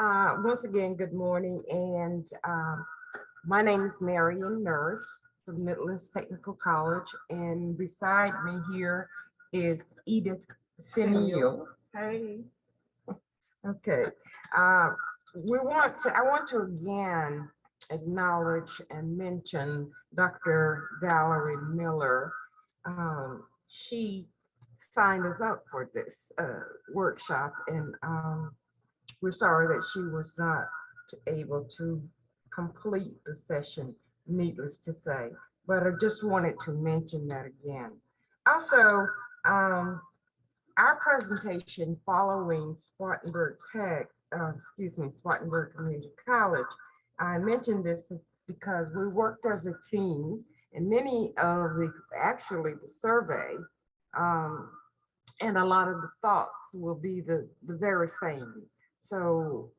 Once again, good morning, and my name is Marian, nurse from Midlands Technical College, and beside me here is Edith Simuel. Hey. Okay. Uh, I want to again acknowledge and mention Dr. Valerie Miller. She signed us up for this workshop, and we're sorry that she was not able to complete the session, needless to say, but I just wanted to mention that again. Also, our presentation following Spartanburg Spartanburg Community College, I mentioned this because we worked as a team, and many of the survey, and a lot of the thoughts will be the very same. So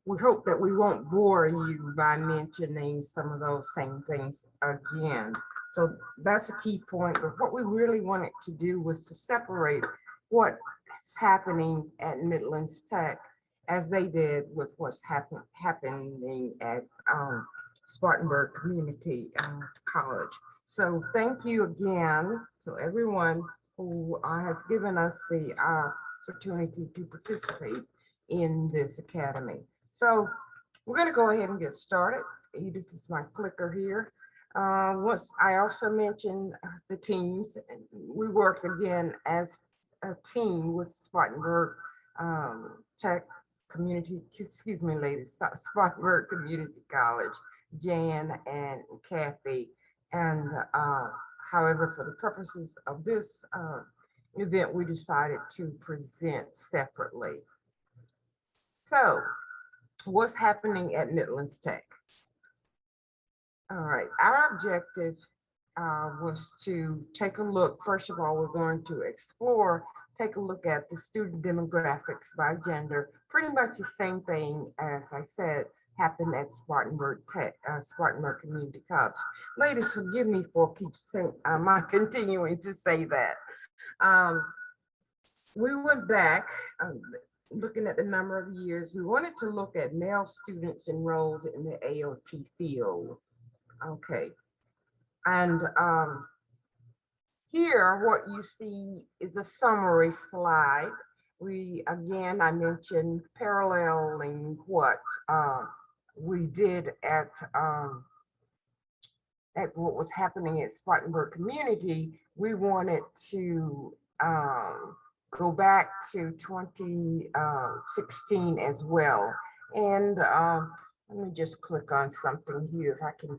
we hope that we won't bore you by mentioning some of those same things again. So that's a key point. But what we really wanted to do was to separate what's happening at Midlands Tech as they did with what's happening at Spartanburg Community College. So thank you again to everyone who has given us the opportunity to participate in this academy. So we're going to go ahead and get started. Edith is my clicker here. Once I also mentioned the teams, we worked again as a team with Spartanburg Tech Community, excuse me, ladies, Spartanburg Community College, Jan and Kathy. And however, for the purposes of this event, we decided to present separately. So what's happening at Midlands Tech? All right, our objective was to take a look. First of all, we're going to take a look at the student demographics by gender. Pretty much the same thing, as I said, happened at Spartanburg Community College. Ladies, forgive me for my continuing to say that. We went back, looking at the number of years. We wanted to look at male students enrolled in the AOT field. Okay, and here what you see is a summary slide. I mentioned paralleling what we did at what was happening at Spartanburg Community. We wanted to go back to 2016 as well. And let me just click on something here if I can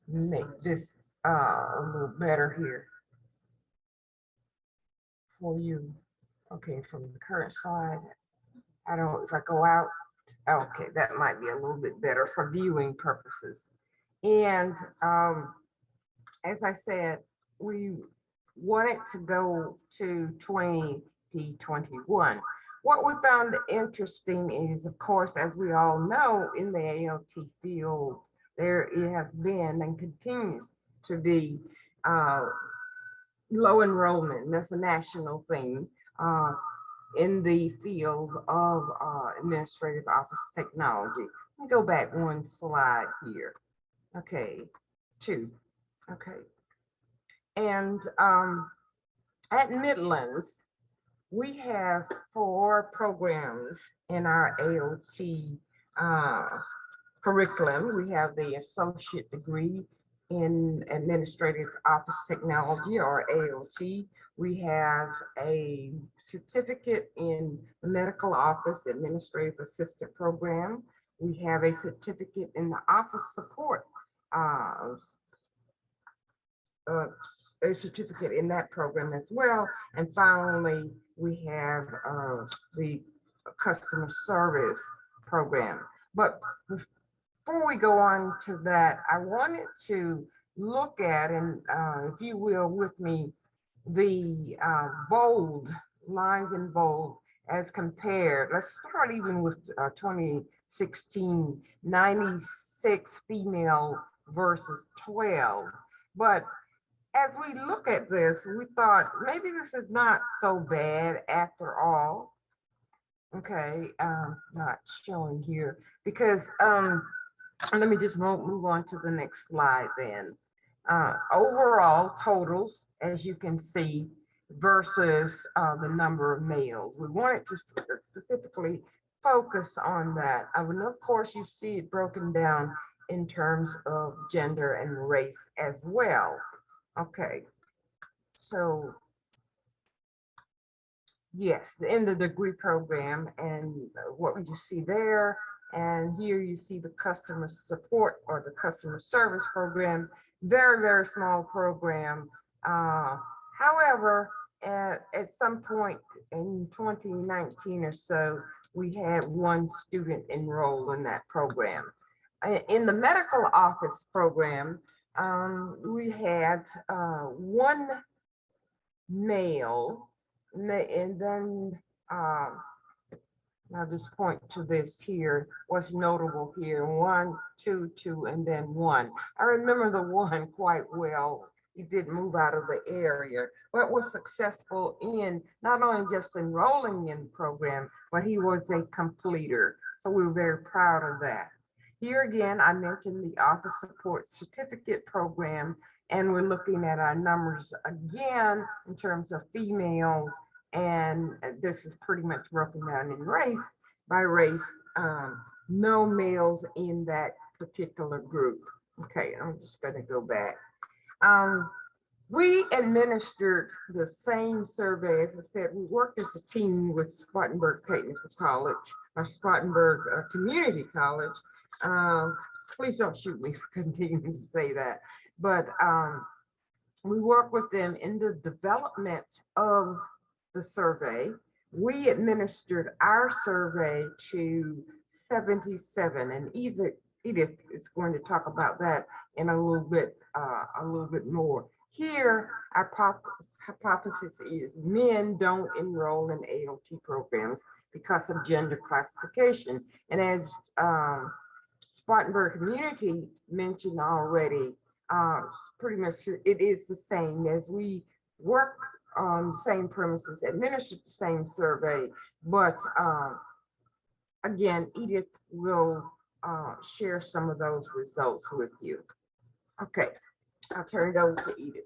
make this a little better here for you. Okay, from the current slide, if I go out, okay, that might be a little bit better for viewing purposes. And as I said, we wanted to go to 2021. What we found interesting is, of course, as we all know, in the ALT field, there has been and continues to be low enrollment. That's a national thing in the field of administrative office technology. Let me go back one slide here. Okay, two. Okay. And at Midlands, we have 4 programs in our AOT curriculum. We have the associate degree in administrative office technology, or AOT. We have a certificate in the medical office administrative assistant program. We have a certificate in the office support, a certificate in that program as well. And finally, we have the customer service program. But before we go on to that, I wanted to look at, and if you will with me, the bold lines in bold as compared. Let's start even with 2016, 96 female versus 12. But as we look at this, we thought maybe this is not so bad after all. Okay, not showing here because let me just move on to the next slide then. Overall totals, as you can see, versus the number of males. We wanted to specifically focus on that. And of course, you see it broken down in terms of gender and race as well. Okay, so yes, in the degree program, and what you see there, and here you see the customer support or the customer service program, very, very small program. However, at some point in 2019 or so, we had one student enrolled in that program. In the medical office program, we had one male, and then I'll just point to this here. What's notable here: 1, 2, 2, and then 1. I remember the one quite well. He did move out of the area, but was successful in not only just enrolling in the program, but he was a completer. So we were very proud of that. Here again, I mentioned the Office Support Certificate Program, and we're looking at our numbers again in terms of females, and this is pretty much broken down in race by race. No males in that particular group. Okay, I'm just going to go back. We administered the same survey. As I said, we worked as a team with Spartanburg Technical College, or Spartanburg Community College. Please don't shoot me for continuing to say that, but we work with them in the development of the survey. We administered our survey to 77, and Edith is going to talk about that in a little bit more. Here, our hypothesis is men don't enroll in ALT programs because of gender classification. And as Spartanburg Community mentioned already, pretty much it is the same as we work on the same premises, administered the same survey, but again, Edith will share some of those results with you. Okay, I'll turn it over to Edith.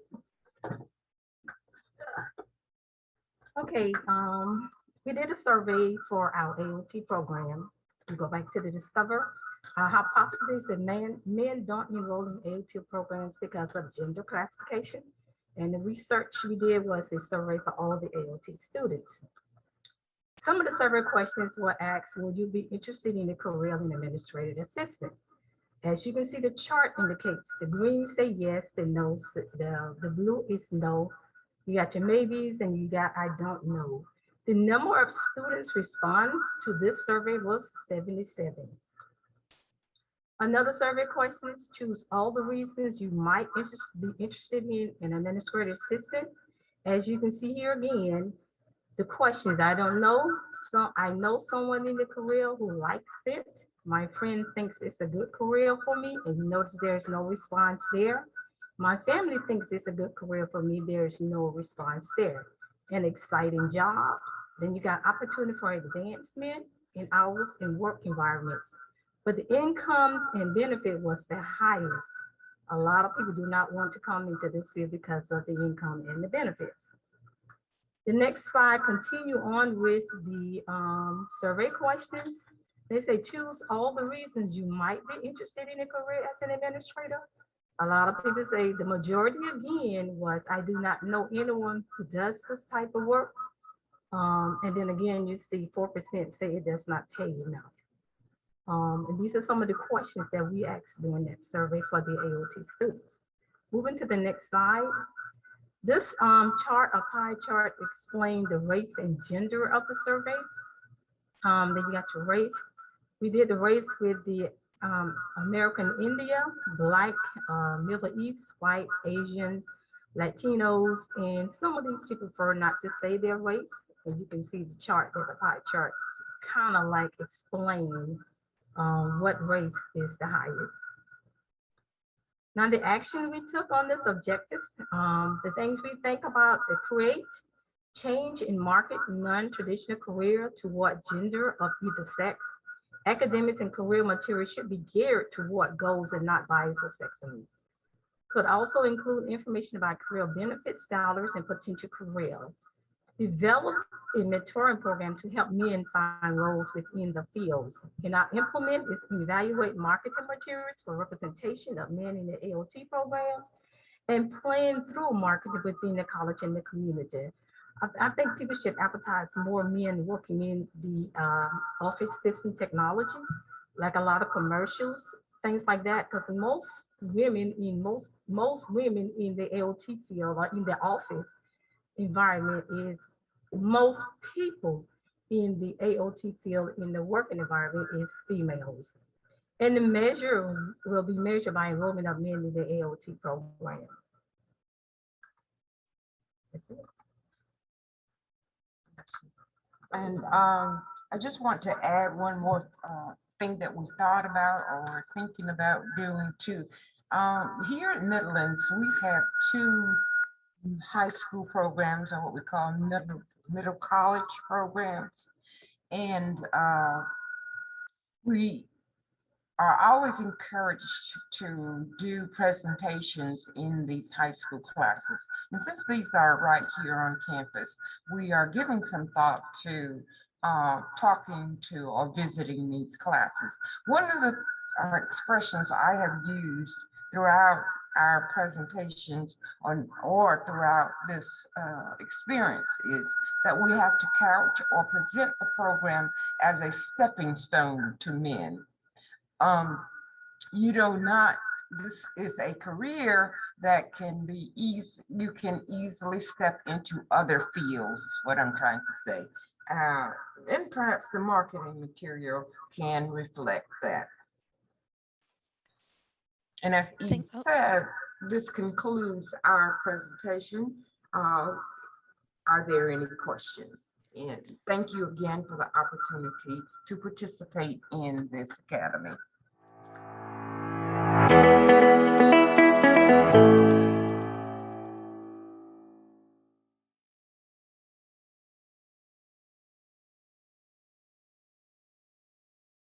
Okay, we did a survey for our AOT program. We go back to the Discover. Our hypothesis that men don't enroll in AOT programs because of gender classification. And the research we did was a survey for all the AOT students. Some of the survey questions were asked: would you be interested in a career in administrative assistant? As you can see, the chart indicates the green say yes, the no, the blue is no. You got your maybes and you got I don't know. The number of students respond to this survey was 77. Another survey question is: choose all the reasons you might be interested in an administrative assistant. As you can see here again, the questions: I don't know, so I know someone in the career who likes it. My friend thinks it's a good career for me, and you notice there's no response there. My family thinks it's a good career for me. There's no response there. An exciting job. Then you got opportunity for advancement in hours and work environments. But the incomes and benefit was the highest. A lot of people do not want to come into this field because of the income and the benefits. The next slide continue on with the survey questions. They say choose all the reasons you might be interested in a career as an administrator. A lot of people say the majority again was I do not know anyone who does this type of work. And then again, you see 4% say it does not pay enough. And these are some of the questions that we asked during that survey for the AOT students. Moving to the next slide. This chart, a pie chart, explained the race and gender of the survey. Then you got your race. We did the race with the American India, Black, Middle East, White, Asian, Latinos, and some of these people prefer not to say their race. And you can see the chart, that the pie chart kind of like explain what race is the highest. Now the action we took on this objectives, the things we think about: create, change in market non-traditional career toward gender of either sex. Academics and career material should be geared toward goals and not bias or sexism. Could also include information about career benefits, salaries, and potential career. Develop a mentoring program to help men find roles within the fields. And our implement is evaluate marketing materials for representation of men in the AOT programs and plan through marketing within the college and the community. I think people should advertise more men working in the office system technology, like a lot of commercials, things like that, because most women in the AOT field or in the office environment is most people in the AOT field in the working environment is females. And the measure will be measured by enrollment of men in the AOT program. That's it. And I just want to add one more thing that we thought about or thinking about doing too. Here at Midlands, we have two high school programs, or what we call middle college programs. And we are always encouraged to do presentations in these high school classes. And since these are right here on campus, we are giving some thought to talking to or visiting these classes. One of the expressions I have used throughout our presentations or throughout this experience is that we have to couch or present the program as a stepping stone to men. This is a career that can be you can easily step into other fields, is what I'm trying to say. And perhaps the marketing material can reflect that. And as Edith says, this concludes our presentation. Are there any questions? And thank you again for the opportunity to participate in this academy.